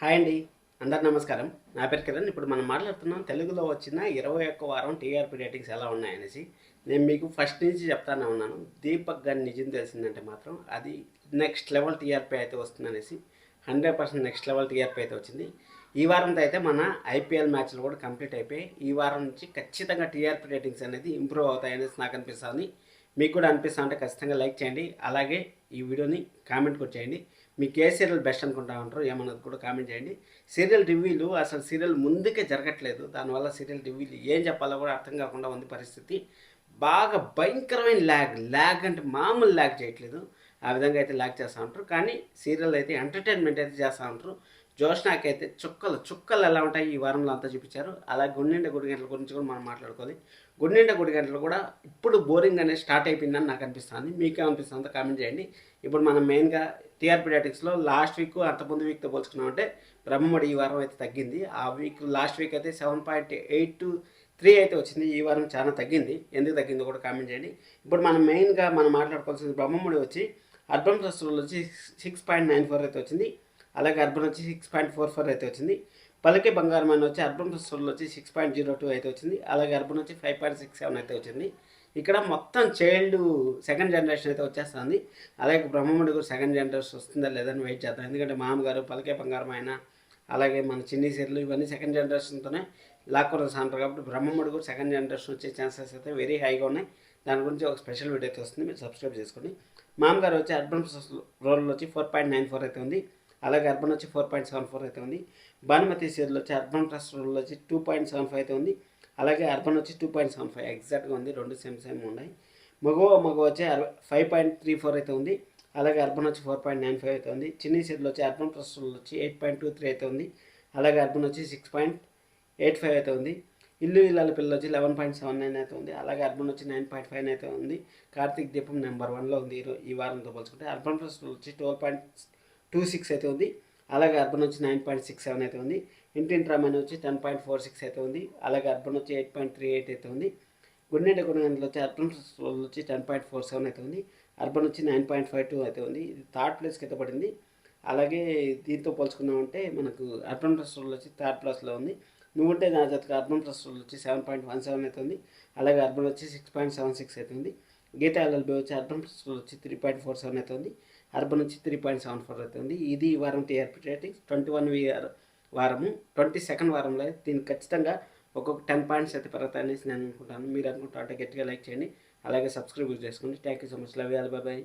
Hi అండి. అందరు నమస్కారం. నా పేరు కిరణ్. ఇప్పుడు మనం మాట్లాడుతున్నాం తెలుగులో వచ్చిన 21 వారం టీఆర్పీ రేటింగ్స్ ఎలా ఉన్నాయనేసి. నేను మీకు ఫస్ట్ నుంచి చెప్తానే ఉన్నాను. దీపక్ గాని నిజం తెలిసిందంటే మాత్రం అది నెక్స్ట్ లెవెల్ టీఆర్పీ అయితే వస్తుందనేసి. 100% నెక్స్ట్ లెవెల్ టీఆర్పీ అయితే వచ్చింది. ఈ వారంతో అయితే మన ఐపీఎల్ మ్యాచ్లు కూడా కంప్లీట్ అయిపోయి ఈ వారం నుంచి ఖచ్చితంగా టీఆర్పీ రేటింగ్స్ అనేది ఇంప్రూవ్ అవుతాయనేసి నాకు అనిపిస్తుంది. మీకు కూడా అనిపిస్తా ఉంటే ఖచ్చితంగా లైక్ చేయండి. అలాగే ఈ వీడియోని కామెంట్ కూడా చేయండి. మీకు ఏ సీరియల్ బెస్ట్ అనుకుంటా ఉంటారో ఏమన్నది కూడా కామెంట్ చేయండి. సీరియల్ రివ్యూలు అసలు సీరియల్ ముందుకే జరగట్లేదు. దానివల్ల సీరియల్ రివ్యూలు ఏం చెప్పాలో కూడా అర్థం కాకుండా ఉంది పరిస్థితి. బాగా భయంకరమైన ల్యాగ్ అంటే మామూలు ల్యాగ్ చేయట్లేదు. ఆ విధంగా అయితే ల్యాగ్ చేస్తూ ఉంటారు. కానీ సీరియల్ అయితే ఎంటర్టైన్మెంట్ అయితే చేస్తూ ఉంటారు. జోష్నాకైతే చుక్కలు ఎలా ఉంటాయి ఈ వారంలో అంతా చూపించారు. అలాగే గుండెండ గుడి గంటల గురించి కూడా మనం మాట్లాడుకోవాలి. గుండెండ గుడి గంటలు కూడా ఇప్పుడు బోరింగ్ అనేది స్టార్ట్ అయిపోయిందని నాకు అనిపిస్తుంది. మీకేమనిపిస్తుందో కామెంట్ చేయండి. ఇప్పుడు మనం మెయిన్గా టీఆర్పీ రేటింగ్స్లో లాస్ట్ వీక్ అంతకుముందు వీక్తో పోల్చుకున్నామంటే బ్రహ్మముడి ఈ వారం అయితే తగ్గింది. ఆ వీక్ లాస్ట్ వీక్ అయితే 7.83 అయితే వచ్చింది. ఈ వారం చాలా తగ్గింది. ఎందుకు తగ్గిందో కూడా కామెంట్ చేయండి. ఇప్పుడు మనం మెయిన్గా మనం మాట్లాడుకోవాల్సింది బ్రహ్మముడి వచ్చి అర్బన్ ఫెస్టివల్ వచ్చి 6.94 అయితే వచ్చింది. అలాగే అర్బన్ వచ్చి 6.44 అయితే వచ్చింది. పలికే బంగారం అని వచ్చి అర్బన్ ఫెస్టివల్ వచ్చి 6.02 అయితే వచ్చింది. అలాగే అర్బన్ వచ్చి 5.67 అయితే వచ్చింది. ఇక్కడ మొత్తం చైల్డ్ సెకండ్ జనరేషన్ అయితే వచ్చేస్తుంది. అలాగే బ్రహ్మముడి కూడా సెకండ్ జనరేషన్ వస్తుందా లేదని వెయిట్ చేద్దాం. ఎందుకంటే మామగారు పలికే బంగారం అయినా అలాగే మన చిన్ని సీరియల్ ఇవన్నీ సెకండ్ జనరేషన్తోనే లాక్కొని వస్తుంటారు. కాబట్టి బ్రహ్మముడి కూడా సెకండ్ జనరేషన్ వచ్చే ఛాన్సెస్ అయితే వెరీ హైగా ఉన్నాయి. దాని గురించి ఒక స్పెషల్ వీడియో అయితే వస్తుంది. మీరు సబ్స్క్రైబ్ చేసుకోండి. మామగారు వచ్చి అర్బన్ రోల్ వచ్చి 4.94 అయితే ఉంది. అలాగే అర్బన్ వచ్చి 4.74 అయితే ఉంది. భానుమతి సీరియల్ వచ్చి అర్బన్ ప్లస్ రోల్ వచ్చి 2.75 అయితే ఉంది. అలాగే అర్బన్ వచ్చి 2.75 ఎగ్జాక్ట్గా ఉంది. రెండు సేమ్ ఉన్నాయి. మగవ వచ్చి 5.34 అయితే ఉంది. అలాగే అర్బన్ వచ్చి 4.95 అయితే ఉంది. చిన్ని సీరియల్ వచ్చి అర్బన్ ప్లస్ రోల్ వచ్చి 8.23 అయితే ఉంది. అలాగే అర్బన్ వచ్చి 6.85 అయితే ఉంది. ఇల్లు ఇళ్ళ పిల్లలు వచ్చి 11.79 అయితే ఉంది. అలాగే అర్బన్ వచ్చి 9.5 అయితే ఉంది. కార్తీక్ దీపం నెంబర్ 1లో ఉంది ఈ వారంతో పోల్చుకుంటే. అర్బన్ ప్లస్ వచ్చి 12.26 అయితే ఉంది. అలాగే అర్బన్ వచ్చి 9.67 అయితే ఉంది. ఇంటింటి రామాయణ వచ్చి 10.46 అయితే ఉంది. అలాగే అర్బన్ వచ్చి 8.38 అయితే ఉంది. గుండెండ గుణగంటలు వచ్చి అర్బన్ వచ్చి 10.47 అయితే ఉంది. అర్బన్ వచ్చి 9.52 అయితే ఉంది. ఇది థర్డ్ ప్లేస్కి అయితే పడింది. అలాగే దీంతో పోల్చుకున్నామంటే మనకు అర్బన్ ప్లస్ వచ్చి థర్డ్ ప్లేస్లో ఉంది. నువ్వుంటే నా జతకు అర్బన్ ప్లస్ వచ్చి 7.17 అయితే ఉంది. అలాగే అర్బన్ వచ్చి 6.76 అయితే ఉంది. గీతా ఎల్ఎల్బి వచ్చి అర్బన్ ప్లస్ వచ్చి 3.47 అయితే ఉంది. అర్బన్ వచ్చి 3.74 అయితే ఉంది. ఇది ఈ వారం టీఆర్పీ రేటింగ్స్ 21 వారము 22nd వారంలో దీనికి ఖచ్చితంగా ఒక్కొక్క 10 పాయింట్స్ అయితే పెరుగుతాయనేసి నేను అనుకుంటాను. మీరు అనుకుంటా అంటే గట్టిగా లైక్ చేయండి. అలాగే సబ్స్క్రైబ్ చేసుకోండి. Thank you so much. Love you all. By by.